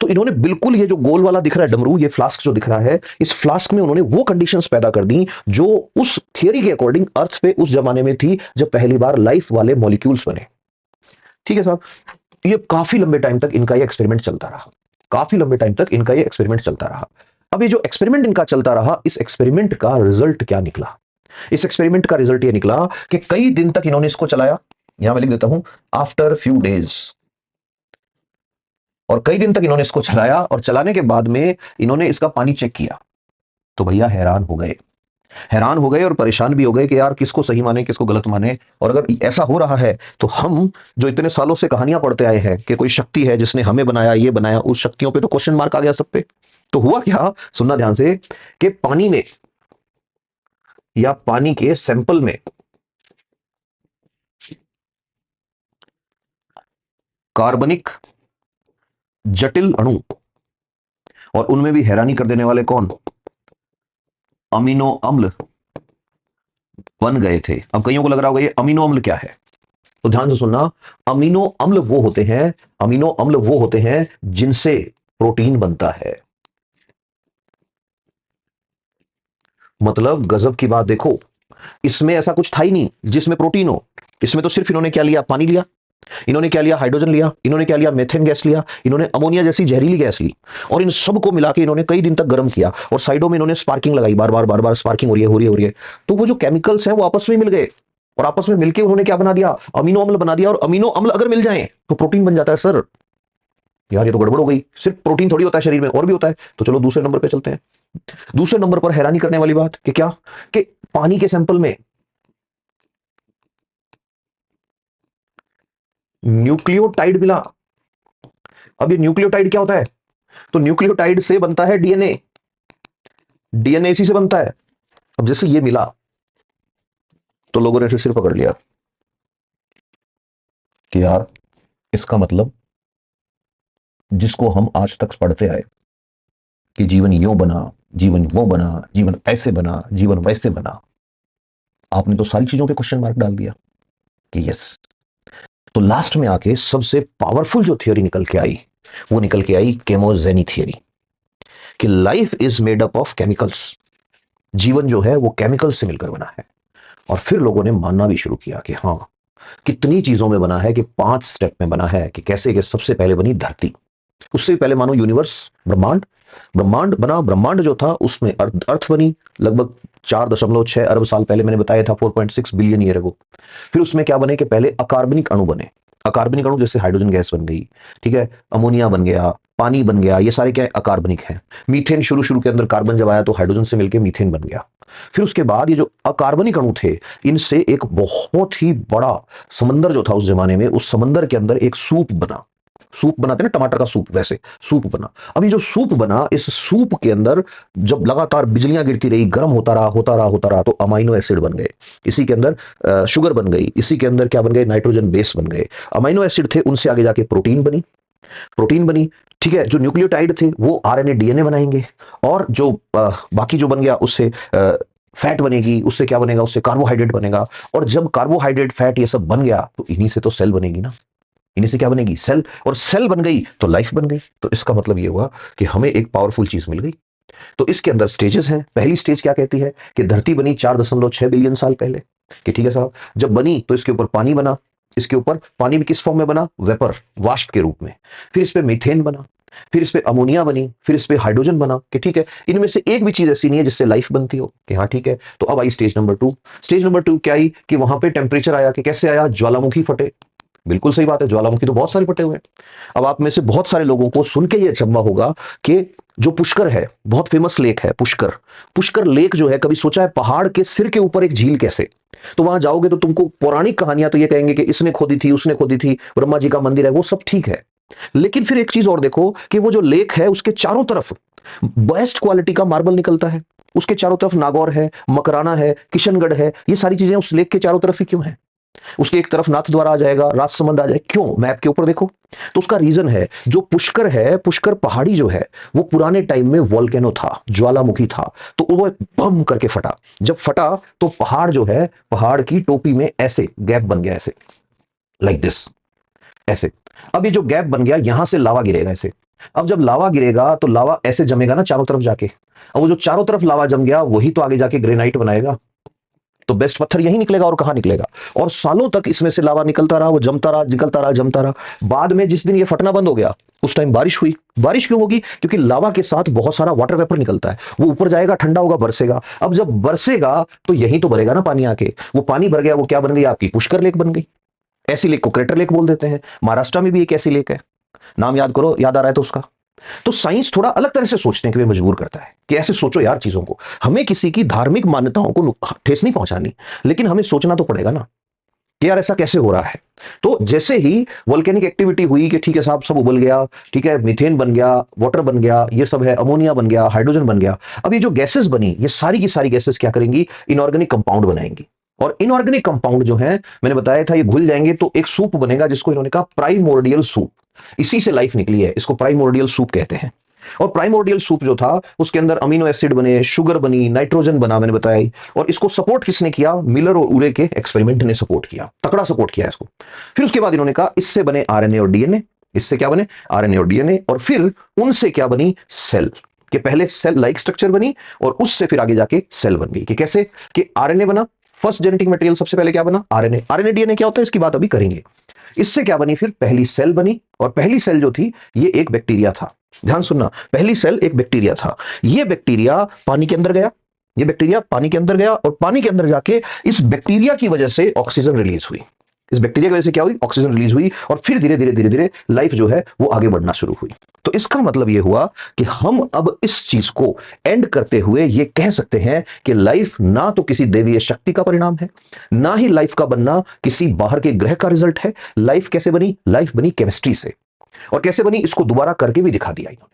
तो इन्होंने बिल्कुल ये जो गोल वाला दिख रहा है डमरू, ये फ्लास्क जो दिख रहा है, इस फ्लास्क में उन्होंने वो कंडीशंस पैदा कर दी जो उस थियरी के अकॉर्डिंग अर्थ पे उस जमाने में थी जब पहली बार लाइफ वाले मॉलिक्यूल्स बने। ठीक है साहब, ये काफी लंबे टाइम तक इनका ये एक्सपेरिमेंट चलता रहा, काफी लंबे टाइम तक इनका ये एक्सपेरिमेंट चलता रहा। अब ये जो एक्सपेरिमेंट इनका चलता रहा, इस एक्सपेरिमेंट का रिजल्ट क्या निकला, इस एक्सपेरिमेंट का रिजल्ट ये निकला कि कई दिन तक इन्होंने इसको चलाया, यहां मैं लिख देता हूं आफ्टर फ्यू डेज, और कई दिन तक इन्होंने इसको चलाया, और चलाने के बाद में इन्होंने इसका पानी चेक किया। तो भैया हैरान हो गए, हैरान हो गए और परेशान भी हो गए कि यार किसको सही माने किसको गलत माने। और अगर ऐसा हो रहा है तो हम जो इतने सालों से कहानियां पढ़ते आए हैं कि कोई शक्ति है जिसने हमें बनाया, ये बनाया, उस शक्तियों पे तो क्वेश्चन मार्क आ गया सब पे। तो हुआ क्या, सुनना ध्यान से, कि पानी में या पानी के सैंपल में कार्बनिक जटिल अणु, और उनमें भी हैरानी कर देने वाले कौन, अमीनो अम्ल बन गए थे। अब कईयों को लग रहा होगा ये अमीनो अम्ल क्या है, तो ध्यान से सुनना, अमीनो अम्ल वो होते हैं, अमीनो अम्ल वो होते हैं जिनसे प्रोटीन बनता है। मतलब गजब की बात देखो, इसमें ऐसा कुछ था ही नहीं जिसमें प्रोटीन हो, इसमें तो सिर्फ इन्होंने क्या लिया, पानी लिया, इन्होंने क्या लिया, हाइड्रोजन लिया, इन्होंने क्या लिया, मेथेन गैस लिया, इन्होंने अमोनिया जैसी जहरीली गैस ली, और इन सबको मिला के इन्होंने कई दिन तक गर्म किया, और साइडों में इन्होंने स्पार्किंग लगाई, बार बार स्पार्किंग हो रही है, हो रही है, हो रही है। तो वो जो केमिकल्स हैं वो आपस में मिल गए, और आपस में मिलके उन्होंने क्या बना दिया, अमीनो अम्ल बना दिया। और अमीनो अम्ल अगर मिल जाए तो प्रोटीन बन जाता है। सर यार ये तो गड़बड़ हो गई, सिर्फ प्रोटीन थोड़ी होता है शरीर में, और भी होता है। तो चलो दूसरे नंबर पे चलते हैं। दूसरे नंबर पर हैरानी करने वाली बात कि क्या, कि पानी के सैंपल में न्यूक्लियोटाइड मिला। अब ये न्यूक्लियोटाइड क्या होता है, तो न्यूक्लियोटाइड से बनता है डीएनए, डीएनए इसी से बनता है। अब जैसे ये मिला तो लोगों ने ऐसे सिर पकड़ लिया कि यार इसका मतलब जिसको हम आज तक पढ़ते आए कि जीवन यूं बना, जीवन वो बना, जीवन ऐसे बना, जीवन वैसे बना, आपने तो सारी चीजों पे क्वेश्चन मार्क डाल दिया कि यस। तो लास्ट में आके सबसे पावरफुल जो थियोरी निकल के आई वो निकल के आई केमोजेनी थियोरी, कि life is made up of chemicals. जीवन जो है वो केमिकल से मिलकर बना है। और फिर लोगों ने मानना भी शुरू किया कि हाँ, कितनी चीजों में बना है, कि 5 स्टेप में बना है। कि कैसे, कि सबसे पहले बनी धरती, उससे पहले मानो यूनिवर्स, ब्रह्मांड, ब्रह्मांड बना। ब्रह्मांड जो था उसमें अर्थ बनी लगभग 4.6 अरब साल पहले, मैंने बताया था 4.6 बिलियन ईयर अगो। फिर उसमें क्या बने, कि पहले अकार्बनिक अणु बने। अकार्बनिक अणु जैसे हाइड्रोजन गैस बन गई, ठीक है, अमोनिया बन गया, पानी बन गया, ये सारे क्या है, अकार्बनिक है। मीथेन शुरू शुरू के अंदर कार्बन जब आया तो हाइड्रोजन से मिलकर मीथेन बन गया। फिर उसके बाद ये जो अकार्बनिक अणु थे, इनसे एक बहुत ही बड़ा समंदर जो था उस जमाने में, उस समंदर के अंदर एक सूप बना। सूप बनाते ना टमाटर का सूप, वैसे सूप बना। अभी जो सूप बना, इस सूप के अंदर जब लगातार बिजलियां गिरती रही, गर्म होता रहा होता रहा होता रहा, तो अमाइनो एसिड बन गए। इसी के अंदर शुगर बन गई, इसी के अंदर क्या बन गए, नाइट्रोजन बेस बन गए। अमाइनो एसिड थे, उनसे आगे जाके प्रोटीन बनी, प्रोटीन बनी, ठीक है। जो न्यूक्लियोटाइड थे वो आरएनए डीएनए बनाएंगे। और जो बाकी जो बन गया उससे फैट बनेगी, उससे क्या बनेगा, उससे कार्बोहाइड्रेट बनेगा। और जब कार्बोहाइड्रेट फैट ये सब बन गया तो इन्हीं से तो सेल बनेगी ना, इन्हीं से क्या बनेगी, सेल। और सेल बन गई तो लाइफ बन गई। तो इसका मतलब ये हुआ कि हमें एक पावरफुल चीज मिल गई। तो इसके अंदर स्टेजेस हैं। पहली स्टेज क्या कहती है, कि धरती बनी 4.6 बिलियन साल पहले, कि ठीक है साहब। जब बनी तो इसके ऊपर पानी बना, इसके ऊपर पानी भी किस फॉर्म में बना, वेपर, वाष्प के रूप में। फिर इस पे मीथेन बना, फिर इस पे अमोनिया बनी, फिर इस पे हाइड्रोजन बना, कि ठीक है, इनमें से एक भी चीज ऐसी नहीं है जिससे लाइफ बनती हो, कि हाँ ठीक है। तो अब आई स्टेज नंबर 2। स्टेज नंबर 2 क्या आई, कि वहां पे टेम्परेचर आया। कि कैसे आया, ज्वालामुखी फटे। बिल्कुल सही बात है, ज्वालामुखी तो बहुत सारे फटे हुए हैं। अब आप में से बहुत सारे लोगों को सुन के ये अचंभा होगा कि जो पुष्कर है, बहुत फेमस लेक है पुष्कर, पुष्कर लेक जो है, कभी सोचा है पहाड़ के सिर के ऊपर एक झील कैसे। तो वहां जाओगे तो तुमको पौराणिक कहानियां तो ये कहेंगे कि इसने खोदी थी, उसने खोदी थी, ब्रह्मा जी का मंदिर है, वो सब ठीक है। लेकिन फिर एक चीज और देखो, कि वो जो लेक है उसके चारों तरफ बेस्ट क्वालिटी का मार्बल निकलता है। उसके चारों तरफ नागौर है, मकराना है, किशनगढ़ है, ये सारी चीजें उस लेक के चारों तरफ ही क्यों है। उसके एक तरफ नाथ द्वारा आ जाएगा, राजसमंद आ जाएगा, क्यों, मैप के ऊपर देखो। तो उसका रीजन है, जो पुष्कर है, पुष्कर पहाड़ी जो है, वो पुराने टाइम में वॉल्केनो था, ज्वालामुखी था। तो वो बम करके फटा। जब फटा तो पहाड़ जो है, पहाड़ की टोपी में ऐसे गैप बन गया, ऐसे, लाइक दिस, ऐसे। अब ये जो गैप बन गया, यहां से लावा गिरेगा ऐसे। अब जब लावा गिरेगा तो लावा ऐसे जमेगा ना चारों तरफ जाके। अब वो जो चारों तरफ लावा जम गया, वही तो आगे जाके ग्रेनाइट बनाएगा। तो बेस्ट पत्थर यही निकलेगा, और कहां निकलेगा। और सालों तक इसमें से लावा निकलता रहा, वो जमता रहा, निकलता रहा, जमता रहा। बाद में जिस दिन ये फटना बंद हो गया, उस टाइम बारिश हुई। बारिश क्यों होगी, क्योंकि लावा के साथ बहुत सारा वाटर वेपर निकलता है, वो ऊपर जाएगा, ठंडा होगा, बरसेगा। अब जब बरसेगा तो यही तो भरेगा ना पानी आके। वो पानी भर गया, वो क्या बन गई, आपकी पुष्कर लेक बन गई। ऐसी लेक को क्रेटर लेक बोल देते हैं। महाराष्ट्र में भी एक ऐसी लेक है, नाम याद करो, याद आ रहा है तो उसका। तो साइंस थोड़ा अलग तरह से सोचने के लिए मजबूर करता है, कि ऐसे सोचो यार चीजों को। हमें किसी की धार्मिक मान्यताओं को ठेस नहीं पहुंचानी, लेकिन हमें सोचना तो पड़ेगा ना, कि यार ऐसा कैसे हो रहा है। तो जैसे ही वोल्केनिक एक्टिविटी हुई, कि ठीक है साहब, सब उबल गया, ठीक है, मीथेन बन गया, वाटर बन गया, ये सब है, अमोनिया बन गया, हाइड्रोजन बन गया। अब ये जो गैसेस बनी, ये सारी की सारी गैसेस क्या करेंगी, इनऑर्गेनिक कंपाउंड बनाएंगी। और इनऑर्गेनिक कंपाउंड जो है, मैंने बताया था, ये घुल जाएंगे तो एक सूप बनेगा, जिसको इन्होंने कहा प्राइमोर्डियल सूप। इसी से लाइफ निकली है, इसको प्राइमोर्डियल सूप कहते हैं। और प्राइमोर्डियल सूप जो था, उसके अंदर अमीनो एसिड बने, शुगर बनी, नाइट्रोजन बना, मैंने बताया। और इसको सपोर्ट किसने किया, मिलर और उरे के एक्सपेरिमेंट ने सपोर्ट किया, तकड़ा सपोर्ट किया इसको। फिर उसके बाद इन्होंने कहा इससे बने आरएनए और डीएनए, इससे क्या बने, आरएनए और डीएनए। और फिर उनसे क्या बनी, सेल। कि पहले सेल लाइक स्ट्रक्चर बनी, और उससे फिर आगे जाके सेल बन गई। कि कैसे, कि आरएनए बना, फर्स्ट जेनेटिक मटेरियल सबसे पहले क्या बना, आरएनए। आरएनए डीएनए क्या होता है, इसकी बात अभी करेंगे। इससे क्या बनी, फिर पहली सेल बनी। और पहली सेल जो थी, ये एक बैक्टीरिया था। ध्यान सुनना, पहली सेल एक बैक्टीरिया था। ये बैक्टीरिया पानी के अंदर गया, ये बैक्टीरिया पानी के अंदर गया, और पानी के अंदर जाके इस बैक्टीरिया की वजह से ऑक्सीजन रिलीज हुई। इस बैक्टीरिया की वजह से क्या हुई, ऑक्सीजन रिलीज हुई। और फिर धीरे धीरे धीरे धीरे लाइफ जो है वो आगे बढ़ना शुरू हुई। तो इसका मतलब ये हुआ कि हम अब इस चीज को एंड करते हुए ये कह सकते हैं कि लाइफ ना तो किसी दैवीय शक्ति का परिणाम है, ना ही लाइफ का बनना किसी बाहर के ग्रह का रिजल्ट है। लाइफ कैसे बनी, लाइफ बनी केमिस्ट्री से। और कैसे बनी, इसको दोबारा करके भी दिखा दिया इन्होंने।